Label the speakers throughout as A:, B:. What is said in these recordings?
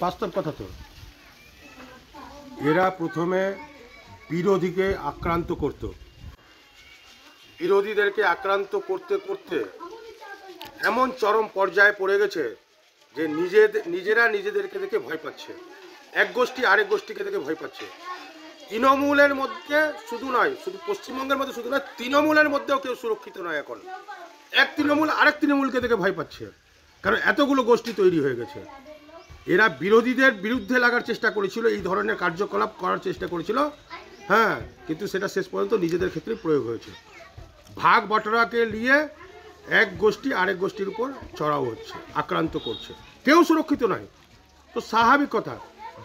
A: বাস্তব কথা তো। এরা প্রথমে বিরোধীকে আক্রান্ত করত, বিরোধীদেরকে আক্রান্ত করতে করতে এমন চরম পর্যায়ে পড়ে গেছে যে নিজেরা নিজেদেরকে দেখে ভয় পাচ্ছে, এক গোষ্ঠী আরেক গোষ্ঠীকে দেখে ভয় পাচ্ছে। তৃণমূলের মধ্যে শুধু নয়, শুধু পশ্চিমবঙ্গের মধ্যে শুধু নয়, তৃণমূলের মধ্যেও কেউ সুরক্ষিত নয় এখন। এক তৃণমূল আরেক তৃণমূলকে দেখে ভয় পাচ্ছে, কারণ এতগুলো গোষ্ঠী তৈরি হয়ে গেছে। এরা বিরোধীদের বিরুদ্ধে লাগার চেষ্টা করেছিল, এই ধরনের কার্যকলাপ করার চেষ্টা করেছিল, হ্যাঁ, কিন্তু সেটা শেষ পর্যন্ত নিজেদের ক্ষেত্রে প্রয়োগ হয়েছে। ভাগ বটরাকে নিয়ে এক গোষ্ঠী আরেক গোষ্ঠীর উপর চড়াও হচ্ছে, আক্রান্ত করছে, কেউ সুরক্ষিত নয়। তো স্বাভাবিক কথা,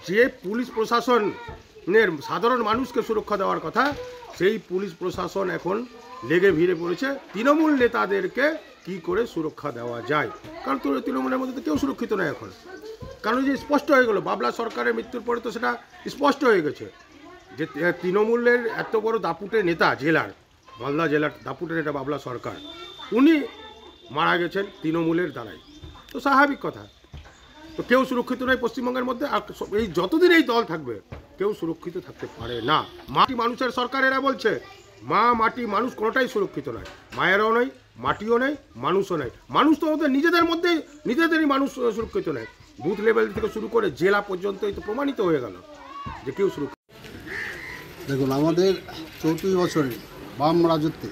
A: যে পুলিশ প্রশাসনের সাধারণ মানুষকে সুরক্ষা দেওয়ার কথা, সেই পুলিশ প্রশাসন এখন লেগে ভিড়ে পড়েছে তৃণমূল নেতাদেরকে কি করে সুরক্ষা দেওয়া যায়। কারণ তৃণমূলের মধ্যে তো কেউ সুরক্ষিত নয় এখন, কারণ যে স্পষ্ট হয়ে গেল বাবলা সরকারের মৃত্যুর পরে, তো সেটা স্পষ্ট হয়ে গেছে যে তৃণমূলের এত বড় দাপুটের নেতা, জেলার মালদা জেলার দাপুটের নেতা বাবলা সরকার, উনি মারা গেছেন তৃণমূলের দ্বারাই। তো স্বাভাবিক কথা, তো কেউ সুরক্ষিত নয় পশ্চিমবঙ্গের মধ্যে। আর এই যতদিন এই দল থাকবে কেউ সুরক্ষিত থাকতে পারে না। মাটি মানুষের সরকার এরা বলছে, মা মাটি মানুষ কোনোটাই সুরক্ষিত নয়, মায়েরাও নয়, মাটিও নেই, মানুষও নেই। মানুষ তো ওদের নিজেদের মধ্যে নিজেদেরই মানুষ সুরক্ষিত নয়। বুথ লেভেল থেকে শুরু করে জেলা পর্যন্ত এই তো প্রমাণিত হয়ে গেল যে কেউ সুরক্ষিত।
B: দেখুন, আমাদের 34 বছরের বাম রাজত্বে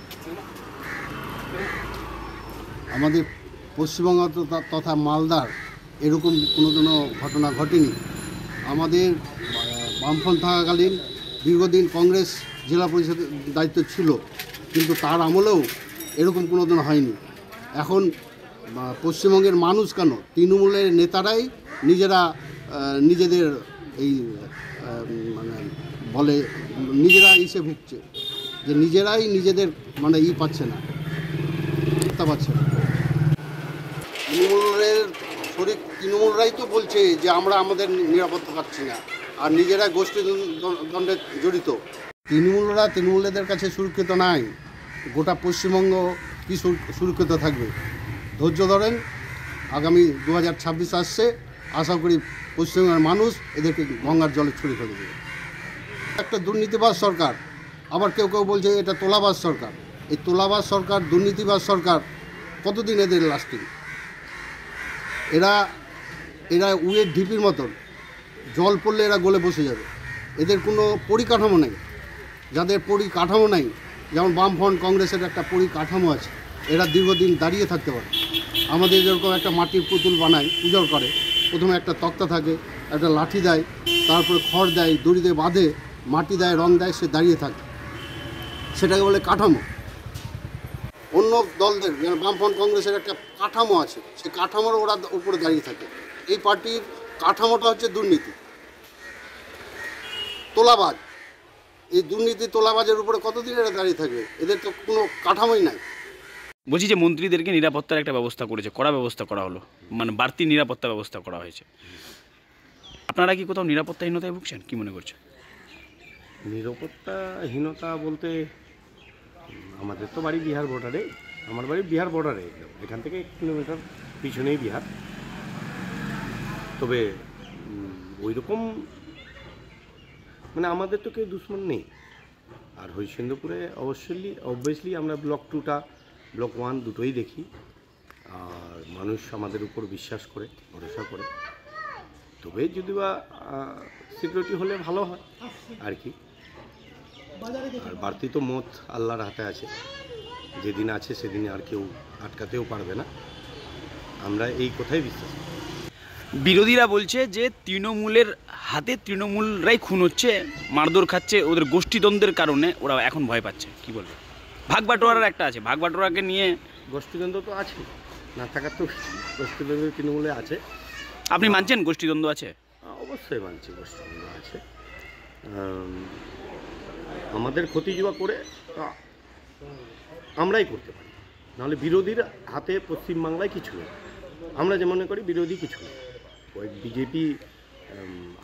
B: আমাদের পশ্চিমবঙ্গ তথা মালদার এরকম কোনো ঘটনা ঘটেনি। আমাদের বামফ্রন্ট থাকাকালীন দীর্ঘদিন কংগ্রেস জেলা পরিষদের দায়িত্ব ছিল, কিন্তু তার আমলেও এরকম কোনোদিন হয়নি। এখন পশ্চিমবঙ্গের মানুষ কেন, তৃণমূলের নেতারাই নিজেদের এই মানে বলে নিজেরা ইসে ভুগছে, যে নিজেরাই নিজেদের মানে পাচ্ছে না, পাচ্ছে না। তৃণমূলরাই তো বলছে যে আমরা আমাদের নিরাপত্তা পাচ্ছি না, আর নিজেরা গোষ্ঠী দ্বন্দ্বে জড়িত। তৃণমূলদের কাছে সুরক্ষিত নাই, গোটা পশ্চিমবঙ্গ কি সুরক্ষিত থাকবে? ধৈর্য ধরেন, আগামী 2026 আসছে, আশা করি পশ্চিমবঙ্গের মানুষ এদেরকে গঙ্গার জলে ছুঁড়ে ফেলে দেবে। একটা দুর্নীতিবাজ সরকার, আবার কেউ কেউ বলছে এটা তোলাবাজ সরকার। এই তোলাবাজ সরকার, দুর্নীতিবাজ সরকার কতদিন এদের লাস্টিং? এরা উয়ের ঢিপির মতন, জল পড়লে এরা গলে বসে যাবে। এদের কোনো পরিকাঠামো নেই। যাদের পরিকাঠামো নেই, যেমন বামফ্রন্ট কংগ্রেসের একটা পরিকাঠামো আছে, এরা দীর্ঘদিন দাঁড়িয়ে থাকতে পারে। আমাদের যেরকম একটা মাটির পুতুল বানায়, পুজো করে, প্রথমে একটা তক্তা থাকে, একটা লাঠি দেয়, তারপরে খড় দেয়, দড়িতে বাঁধে, মাটি দেয়, রং দেয়, সে দাঁড়িয়ে থাকে, সেটাকে বলে কাঠামো। অন্য দলদের যেমন বামফ্রন্ট কংগ্রেসের একটা কাঠামো আছে, সেই কাঠামোর ওরা উপরে দাঁড়িয়ে থাকে। এই পার্টির কাঠামোটা হচ্ছে দুর্নীতি, তোলাবাজ। এই দুর্নীতি তোলাবাজের উপরে কতদিন এরা দাঁড়িয়ে থাকবে? এদের তো কোনো কাঠামোই নাই।
C: বলছি যে মন্ত্রীদেরকে নিরাপত্তার একটা ব্যবস্থা করেছে, কড়া ব্যবস্থা করা হলো, মানে বাড়তি নিরাপত্তা ব্যবস্থা করা হয়েছে। আপনারা কি কোথাও নিরাপত্তাহীনতায় ভুগছেন, কি মনে করছেন?
A: নিরাপত্তাহীনতা বলতে, আমাদের তো বাড়ি বিহার বর্ডারে, আমার বাড়ি বিহার বর্ডারে, এখান থেকে 1 কিলোমিটার পিছনেই বিহার। তবে ওই রকম মানে আমাদের তো কেউ দুশ্মন নেই। আর হরিশ্চন্দ্রপুরে অবভিয়াসলি আমরা ব্লক 2টা, ব্লক 1 দুটোই দেখি, আর মানুষ আমাদের উপর বিশ্বাস করে, ভরসা করে। তবে যদি বা সিকিউরিটি হলে ভালো হয় আর কি। আর বাড়তি তো মত আল্লাহর হাতে আছে, যেদিন আছে সেদিন আর কেউ আটকাতেও পারবে না, আমরা এই কথাই বিশ্বাস করি।
C: বিরোধীরা বলছে যে তৃণমূলের হাতে তৃণমূলরাই খুন হচ্ছে, মারধর খাচ্ছে, ওদের গোষ্ঠীদ্বন্দ্বের কারণে ওরা এখন ভয় পাচ্ছে। কি বলবে? ভাগ বাটোয়ারার একটা আছে, ভাগ বাটোয়ারাকে নিয়ে
A: গোষ্ঠীদ্বন্দ্ব তো আছে, না থাকার তো গোষ্ঠীদ্বন্দ্ব তৃণমূলে আছে।
C: আপনি মানছেন গোষ্ঠীদ্বন্দ্ব আছে?
A: অবশ্যই মানছি, গোষ্ঠীদ্বন্দ্ব আছে। আমাদের ক্ষতি যা করে আমরাই করতে পারি, নাহলে বিরোধীর হাতে পশ্চিমবাংলায় কিছু নেই। আমরা যেমন মনে করি বিরোধী কিছু নেই, ওই বিজেপি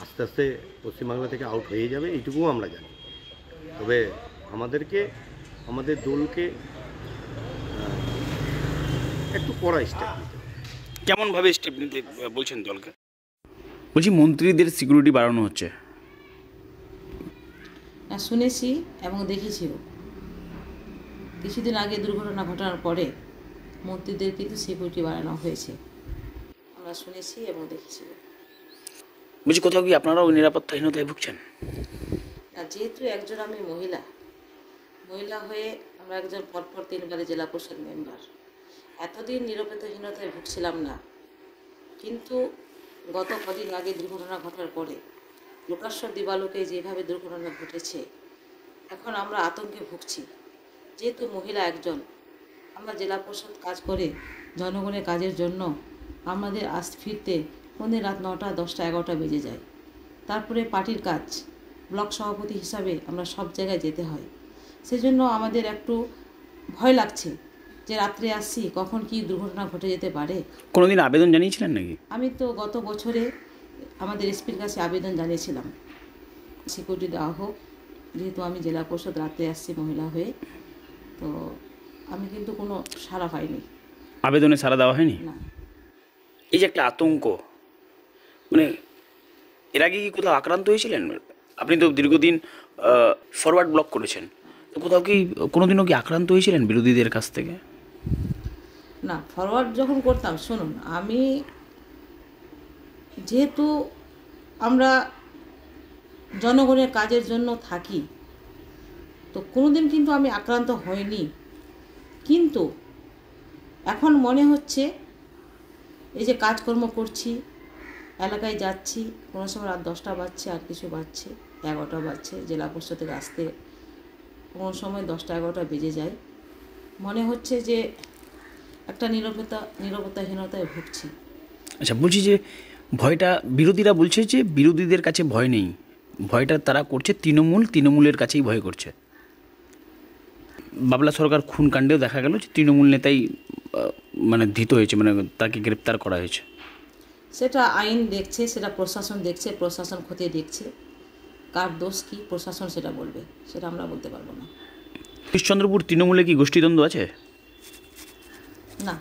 A: আস্তে আস্তে পশ্চিমবাংলা থেকে আউট হয়ে যাবে, এইটুকুও আমরা জানি। তবে আমাদেরকে, আমাদের দলকে একটু কড়া স্টেপ নিতে হবে।
C: কেমনভাবে স্টেপ নিতে বলছেন দলকে? বলছি মন্ত্রীদের সিকিউরিটি বাড়ানো হচ্ছে।
D: না, শুনেছি এবং দেখেছিও। কিছুদিন আগে দুর্ঘটনা ঘটানোর পরে মন্ত্রীদের কিন্তু সিকিউরিটি বাড়ানো হয়েছে, আমরা শুনেছি এবং দেখেছি।
C: বলছি কোথাও কি আপনারাও নিরাপত্তাহীনতায় ভুগছেন?
D: আর যেহেতু একজন আমি মহিলা হয়ে আমরা একজন পরপর 3 বারে জেলা পরিষদ মেম্বার, এতদিন নিরাপত্তাহীনতায় ভুগছিলাম না, কিন্তু গত কদিন আগে দুর্ঘটনা ঘটার পরে প্রকাশ্য দিবালোকে যেভাবে দুর্ঘটনা ঘটেছে, এখন আমরা আতঙ্কে ভুগছি। যেহেতু মহিলা একজন, আমরা জেলা পরিষদ কাজ করে জনগণের কাজের জন্য আমাদের আজ ফিরতে কোনদিন রাত 9টা 10টা 11টা বেজে যায়। তারপরে পার্টির কাজ, ব্লক সভাপতি হিসাবে আমরা সব জায়গায় যেতে হয়, সেজন্য আমাদের একটু ভয় লাগছে যে রাত্রে আসছি কখন কি দুর্ঘটনা ঘটে যেতে পারে।
C: কোনোদিন আবেদন জানিয়েছিলেন নাকি?
D: আমি তো গত বছরে আমাদের এসপির কাছে আবেদন জানিয়েছিলাম সিকিউরিটি দেওয়া হোক, যেহেতু আমি জেলা পরিষদ রাত্রে আসছি মহিলা হয়ে, তো আমি কিন্তু কোনো সাড়া পাইনি।
C: আবেদনে সাড়া দেওয়া হয়নি?
D: না।
C: এই যে একটা আতঙ্ক, মানে এর আগে কি কোথাও আক্রান্ত হয়েছিলেন? আপনি তো দীর্ঘদিন ফরওয়ার্ড ব্লক করেছেন, তো কোথাও কি কোনোদিনও কি আক্রান্ত হয়েছিলেন বিরোধীদের কাছ থেকে?
D: না, ফরওয়ার্ড যখন করতাম, শুনুন, আমি যেহেতু আমরা জনগণের কাজের জন্য থাকি, তো কোনোদিন কিন্তু আমি আক্রান্ত হইনি। কিন্তু এখন মনে হচ্ছে এই যে কাজকর্ম করছি, এলাকায় যাচ্ছি, কোনো সময় রাত 10টা বাজছে, আর কিছু বাজছে 11টা বাজছে, জেলা পরিষদ থেকে আসতে কোনো সময় 10টা 11টা বেজে যায়, মনে হচ্ছে যে একটা নিরাপত্তাহীনতায় ভুগছি।
C: আচ্ছা, বলছি যে ভয়টা বিরোধীরা বলছে যে বিরোধীদের কাছে ভয় নেই, ভয়টা তারা করছে তৃণমূলের কাছেই ভয় করছে। বাবলা সরকার খুন কাণ্ডেও দেখা গেল যে তৃণমূল নেতাই মানে ধৃত হয়েছে, মানে তাকে গ্রেপ্তার করা হয়েছে।
D: সেটা আইন দেখছে, সেটা প্রশাসন দেখছে, প্রশাসন খতিয়ে দেখছে, কার দোষ কী প্রশাসন সেটা বলবে, সেটা আমরা বলতে পারবো না।
C: কৃষ্ণচন্দ্রপুর তৃণমূলে কি গোষ্ঠীদ্বন্দ্ব আছে?
D: না,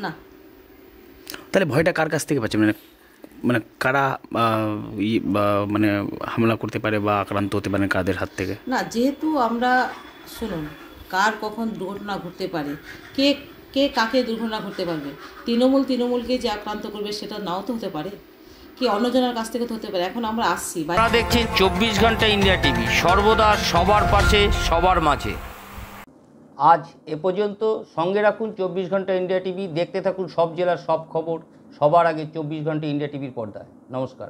D: না।
C: তাহলে ভয়টা কার কাছ থেকে পাচ্ছে? মানে মানে কারা মানে হামলা করতে পারে বা আক্রান্ত হতে পারে কাদের হাত থেকে?
D: না, যেহেতু আমরা, শুনুন, কার কখন দুর্ঘটনা ঘটতে পারে, কে কে কাকে দুর্ঘটনা ঘটতে পারবে, তৃণমূলকে যে আক্রান্ত করবে সেটা নাও তো হতে পারে, কি অন্যজনের কাছ থেকে তো হতে পারে। এখন আমরা আসছি,
E: আপনারা দেখছেন 24 ঘন্টা ইন্ডিয়া টিভি, সর্বদা সবার পাশে সবার মাঝে। আজ এ পর্যন্ত। সঙ্গে রাখুন 24 ঘন্টা ইন্ডিয়া টিভি, দেখতে থাকুন সব জেলার সব খবর সবার আগে 24 ঘন্টা ইন্ডিয়া টিভির পর্দায়। নমস্কার।